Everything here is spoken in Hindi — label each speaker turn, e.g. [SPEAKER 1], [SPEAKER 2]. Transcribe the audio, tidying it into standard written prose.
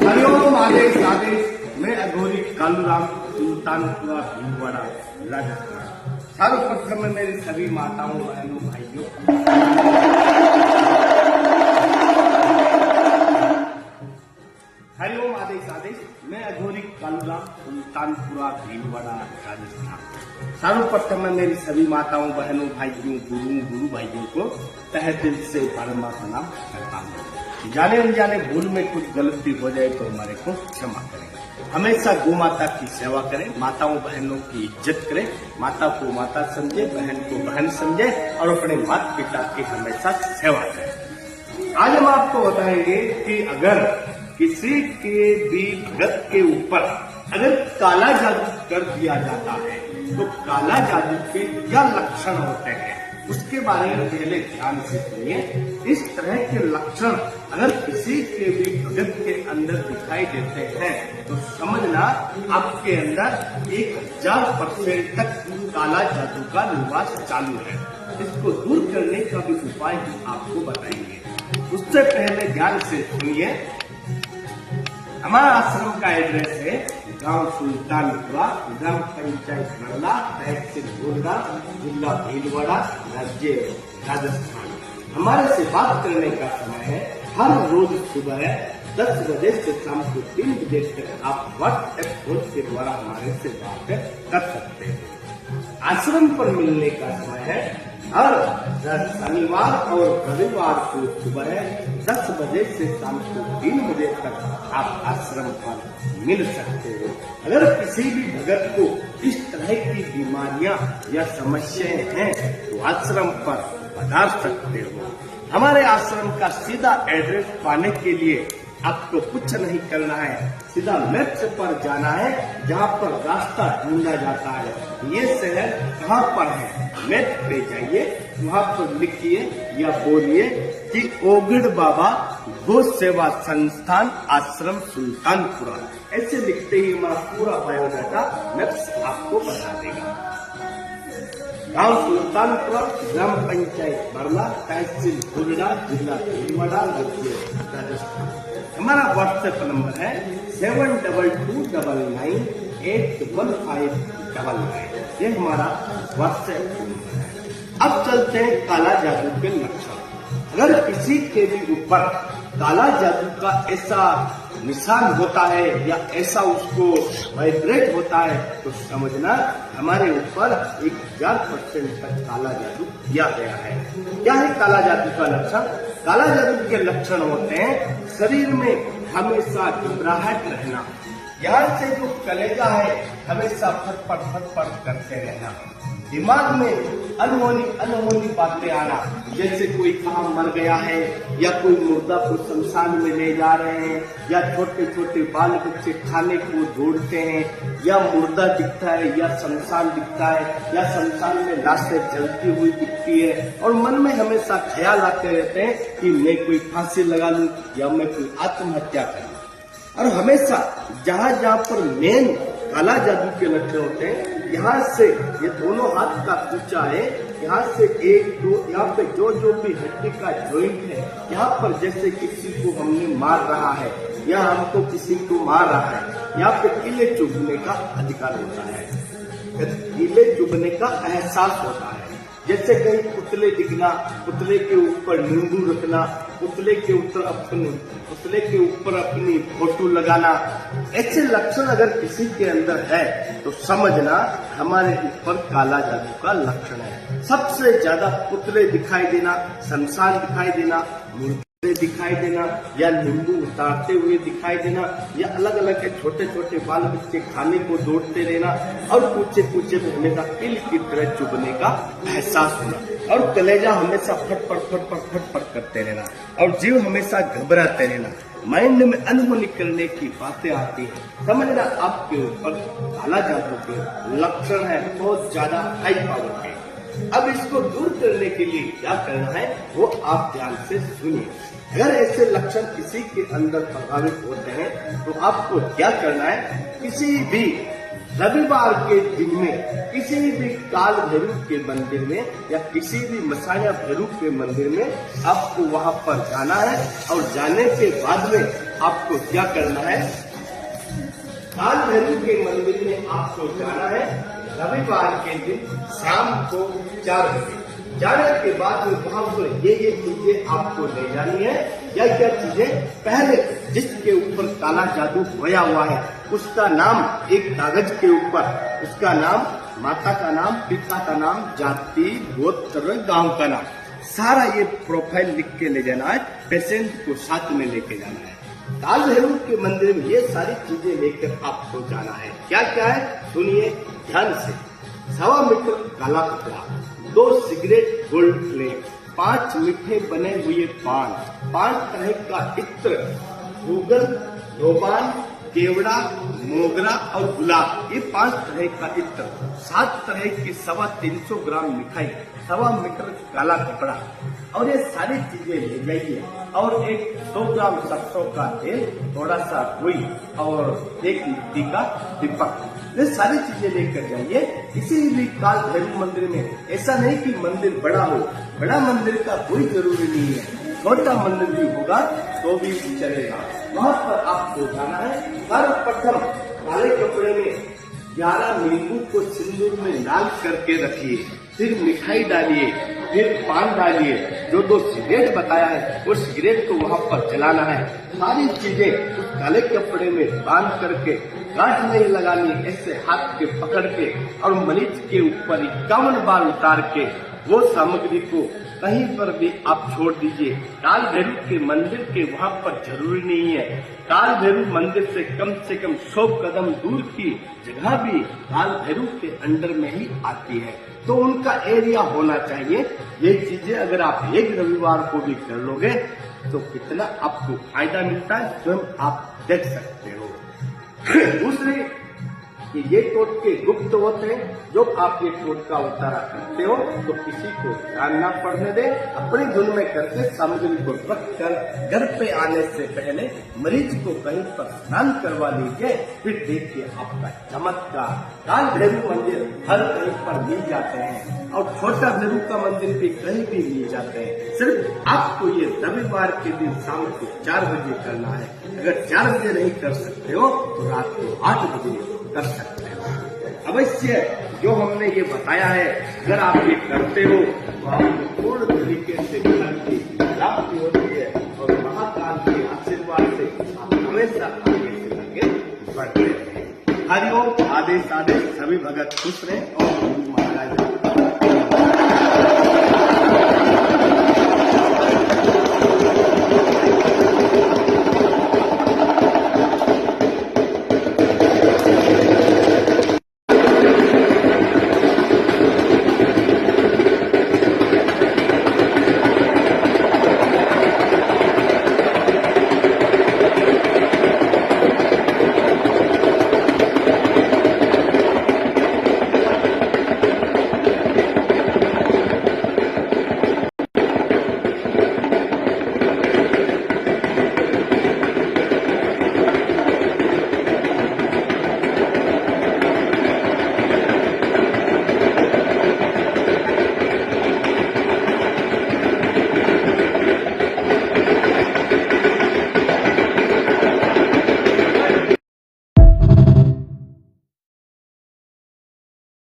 [SPEAKER 1] हरिओम आदेश आदेश। मैं अघोरी कालूराम सुल्तानपुरा भीलवाड़ा राजस्थान। सर्वप्रथम में मेरी सभी माताओं बहनों भाइयों हरिओम आदेश आदेश। मैं अघोरी कालूराम सुल्तानपुरा भीलवाड़ा राजस्थान। सर्वप्रथम में मेरी सभी माताओं बहनों भाइयों गुरु भाइयों को तहे दिल से बारंबार प्रणाम करता हूँ। जाने अनजाने भूल में कुछ गलती हो जाए तो हमारे को क्षमा करें। हमेशा गौ माता की सेवा करें, माताओं बहनों की इज्जत करें, माता को माता समझे, बहन को बहन समझे और अपने माता पिता की हमेशा सेवा करें। आज हम आपको बताएंगे कि अगर किसी के भी भगत के ऊपर अगर काला जादू कर दिया जाता है तो काला जादू के क्या लक्षण होते हैं उसके बारे में पहले ध्यान से सुनिए। इस तरह के लक्षण अगर किसी के भी भगत के अंदर दिखाई देते हैं तो समझना आपके अंदर 1000% तक काला जादू का निवास चालू है। इसको दूर करने का भी उपाय हम आपको बताएंगे। उससे पहले ध्यान से सुनिए। हमारा आश्रम का एड्रेस है गांव सुल्तानपुरा, ग्राम पंचायत नरला, तहसील गोंडा, जिला भीलवाड़ा, राज्य राजस्थान। हमारे से बात करने का समय है हर रोज सुबह 10 बजे से शाम को 3 बजे तक आप व्हाट्सएप फोन के द्वारा हमारे से बात कर सकते हैं। आश्रम पर मिलने का समय है हर शनिवार और रविवार को सुबह 10 बजे से शाम को 3 बजे तक आप आश्रम पर मिल सकते हो। अगर किसी भी भगत को इस तरह की बीमारियां या समस्याएं हैं तो आश्रम पर पधार सकते हो। हमारे आश्रम का सीधा एड्रेस पाने के लिए आपको कुछ नहीं करना है, सीधा मैप पर जाना है जहाँ पर रास्ता ढूंढा जाता है। ये शहर कहाँ पर है मैप पे जाइए, वहाँ पर लिखिए या बोलिए कि ओगड़ बाबा गो सेवा संस्थान आश्रम सुल्तानपुरा। ऐसे लिखते ही हमारा पूरा बायोडाटा मैप्स आपको बता देगा। गांव सुल्तानपुरा, ग्राम पंचायत बरला, तहसील गोंडा, जिला भीलवाड़ा, राज्य राजस्थान। हमारा व्हाट्सएप नंबर है 7229981599। ये हमारा व्हाट्सएप नंबर है। अब चलते हैं काला जादू के लक्षण। अगर किसी के भी ऊपर काला जादू का ऐसा निशान होता है या ऐसा उसको वाइब्रेट होता है तो समझना हमारे ऊपर 1000% तक काला जादू किया गया है। क्या है काला जादू का लक्षण? काला जादू के लक्षण होते हैं शरीर में हमेशा घबराहट रहना, यहाँ से जो कलेजा है हमेशा फटफट करते रहना, दिमाग में अनहोनी बातें आना, जैसे कोई कहाँ मर गया है या कोई मुर्दा को शमशान में ले जा रहे हैं या छोटे छोटे बाल बच्चे खाने को ढूंढते हैं या मुर्दा दिखता है या शमशान दिखता है या शमशान में लाशें जलती हुई दिखती है और मन में हमेशा ख्याल आते रहते हैं कि मैं कोई फांसी लगा लूं या मैं कोई आत्महत्या करूं। और हमेशा जहाँ पर मेन काला जादू के लक्षण होते हैं, यहाँ से ये दोनों हाथ का कुचा है, यहाँ से 1 2 यहाँ पे जो भी हड्डी का जॉइंट है, यहाँ पर जैसे किसी को हमने मार रहा है या हमको किसी को मार रहा है, यहाँ पे कीले चुभने का अधिकार होता है, कीले चुभने का एहसास होता है। जैसे कहीं पुतले दिखना, पुतले के ऊपर नींबू रखना, पुतले के ऊपर अपनी फोटो लगाना, ऐसे लक्षण अगर किसी के अंदर है तो समझना हमारे ऊपर काला जादू का लक्षण है। सबसे ज्यादा पुतले दिखाई देना, शमशान दिखाई देना, मुर्दे दिखाई देना या नींबू उतारते हुए दिखाई देना या अलग अलग के छोटे छोटे बाल बच्चे खाने को दौड़ते रहना और पूछे में हमेशा किल की तरह चुभने का एहसास होना और कलेजा हमेशा फटफट करते रहना और जीव हमेशा घबराते रहना, माइंड में अनहोनी करने की बातें आती है। समझना आपके ऊपर काला जादू के लक्षण है, बहुत ज्यादा हाई पावर के। अब इसको दूर करने के लिए क्या करना है वो आप ध्यान से सुनिए। अगर ऐसे लक्षण किसी के अंदर प्रभावित होते हैं तो आपको क्या करना है, किसी भी रविवार के दिन में किसी भी काल भैरव के मंदिर में या किसी भी मसाया भैरव के मंदिर में आपको वहां पर जाना है और जाने के बाद में आपको क्या करना है, काल भैरव के मंदिर में आपको जाना है रविवार के दिन शाम को 4 बजे। जाने के बाद वहां पर ये चीजें आपको ले जानी है। क्या चीजें, पहले जिसके ऊपर काला जादू होया हुआ है उसका नाम एक कागज के ऊपर, उसका नाम, माता का नाम, पिता का नाम, जाति, गोत्र, गांव का नाम, सारा ये प्रोफाइल लिख के ले जाना है। पेशेंट को साथ में लेके जाना है। काल भैरव के मंदिर में ये सारी चीजें लेकर आपको जाना है। क्या क्या है सुनिए ध्यान से। 1.25 मीटर काला कपड़ा, 2 सिगरेट गोल्ड प्लेट, 5 मीठे बने हुए पान, 5 तरह का इत्र, गूगल, रोबान, केवड़ा, मोगरा और गुलाब, ये 5 तरह का इत्र, 7 तरह की 350 ग्राम मिठाई, 1.25 मीटर काला कपड़ा, और ये सारी चीजें ले जाइए। और एक 100 ग्राम सरसों का तेल, थोड़ा सा रुई और एक मिट्टी का दीपक, ये सारी चीजें लेकर जाइए। किसी भी काल भैरव मंदिर में ऐसा नहीं कि मंदिर बड़ा हो, बड़ा मंदिर का कोई जरूरी नहीं है, छोटा मंदिर भी होगा तो भी चलेगा। वहां पर आपको जाना है। सर्वप्रथम काले कपड़े में 11 नींबू को सिंदूर में लाल करके रखिए, फिर मिठाई डालिए, फिर पान डालिए, जो 2 सिगरेट बताया है वो सिगरेट को वहां पर जलाना है। सारी चीजें उस काले कपड़े में बांध करके, गांठ नहीं लगानी, ऐसे हाथ के पकड़ के और मरीज के ऊपर 51 बार उतार के वो सामग्री को कहीं पर भी आप छोड़ दीजिए। काल भैरव के मंदिर के वहां पर जरूरी नहीं है, काल भैरव मंदिर से कम 100 कदम दूर की जगह भी काल भैरव के अंडर में ही आती है, तो उनका एरिया होना चाहिए। ये चीजें अगर आप एक रविवार को भी कर लोगे तो कितना आपको फायदा मिलता है स्वयं आप देख सकते हो। दूसरे कि ये टोटके गुप्त होते हैं, जो आप ये टोटका उतारा करते हो तो किसी को ध्यान ना पड़ने दे, अपनी धुन में करके सामग्री को रख कर घर पे आने से पहले मरीज को कहीं पर स्नान करवा लीजिए, फिर देखिए आपका चमत्कार। काल भैरव मंदिर हर कहीं पर मिल जाते हैं और छोटा भैरव का मंदिर भी कहीं भी मिल जाते हैं। सिर्फ आपको ये रविवार के दिन शाम को 4 बजे करना है। अगर 4 बजे नहीं कर सकते हो तो रात को 8 बजे कर सकते हो। अवश्य जो हमने ये बताया है, अगर आप ये करते हो तो आपको पूर्ण तरीके से फल की प्राप्ति होती है और महाकाल के आशीर्वाद से आप हमेशा आगे से आगे बढ़ते हैं। हरिओम। आदेश आदेश। सभी भगत खुश रहे और